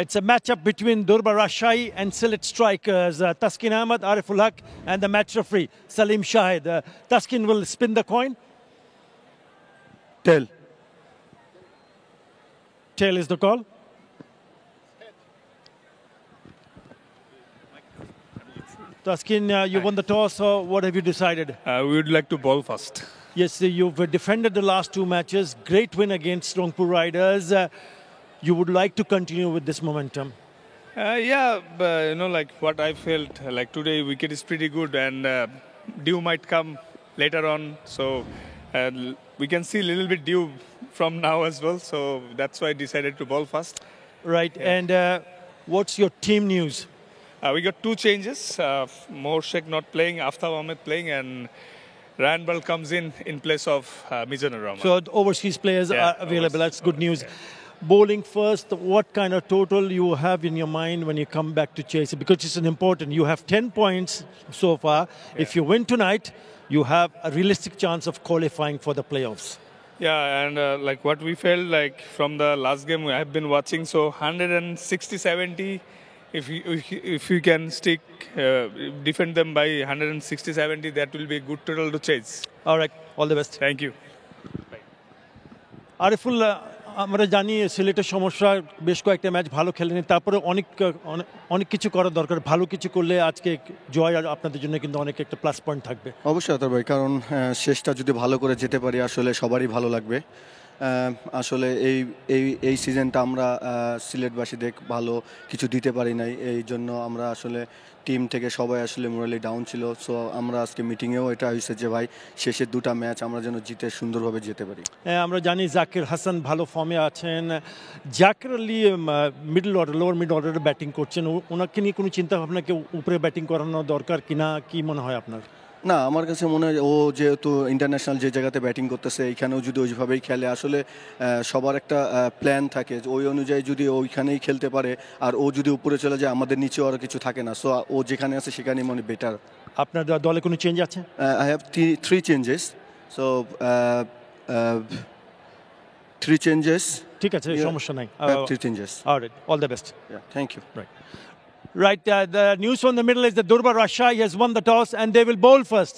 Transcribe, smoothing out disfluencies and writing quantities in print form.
It's a matchup between Durba Rashai and Sylhet strikers, Taskin Ahmad, Ariful Haq, and the match referee, Salim Shahid. Taskin will spin the coin. Tail. Tail is the call. Taskin, you won the toss, so what have you decided? We would like to bowl first. Yes, you've defended the last two matches. Great win against Rangpur Riders. You would like to continue with this momentum? Yeah, but, like what I felt, like today wicket is pretty good and dew might come later on. So we can see a little bit dew from now as well. So that's why I decided to bowl first. Right, yeah. And what's your team news? We got two changes. More Sheikh not playing, Aftab Ahmed playing, and Ryan Ball comes in place of Mizanur Rahman. So the overseas players are available. That's good news. Yeah. Bowling first, what kind of total you have in your mind when you come back to chase it? Because it's an important. You have 10 points so far. Yeah. If you win tonight, you have a realistic chance of qualifying for the playoffs. Yeah, and like what we felt like from the last game I have been watching, so 160-70. If you can defend them by 160-70, that will be a good total to chase. All right, all the best. Thank you. Ariful, আমরা জানি সিলেটের সমস্যা বেশ কয়েকটা match ভালো খেলেনি, তারপরে অনেক কিছু করার দরকার। ভালো কিছু করলে আজকে জয় আপনাদের জন্য কিন্তু অনেক একটা প্লাস পয়েন্ট থাকবে। অবশ্যই আতর ভাই, কারণ শেষটা যদি ভালো করে যেতে পারি আসলে সবারই ভালো লাগবে। আসলে এই সিজনটা আমরা সিলেটবাসী ভালো কিছু দিতে পারি নাই, এই জন্য আমরা আসলে টিম থেকে সবাই আসলে মোরালি ডাউন ছিল। সো আমরা আজকে মিটিংয়েও এটা হয়েছে যে ভাই শেষের দুটা ম্যাচ আমরা যেন জিতে সুন্দরভাবে যেতে পারি। আমরা জানি জাকির হাসান ভালো ফর্মে আছেন, Zakir Ali middle order lower middle অর্ডারে ব্যাটিং করছেন, ওনাকে নিয়ে কোনো চিন্তা ভাবনা কি উপরে ব্যাটিং করানো দরকার কিনা, কি মনে হয় আপনার? না, আমার কাছে মনে হয় ও যেহেতু ইন্টারন্যাশনাল যে জায়গাতে ব্যাটিং করতেছে এইখানেও যদি ওইভাবেই খেলে, আসলে সবার একটা প্ল্যান থাকে, ওই অনুযায়ী যদি ওইখানেই খেলতে পারে আর ও যদি উপরে চলে যায় আমাদের নিচেও আর কিছু থাকে না। সো ও যেখানে আছে সেখানেই মনে বেটার। আপনার দলে কোনো চেঞ্জ আছে? I have 3 changes. So 3 changes. ঠিক আছে, সমস্যা নাই। 3 changes. Alright, all the best. Thank you. Right, the news from the middle is that Durba Rashai has won the toss and they will bowl first.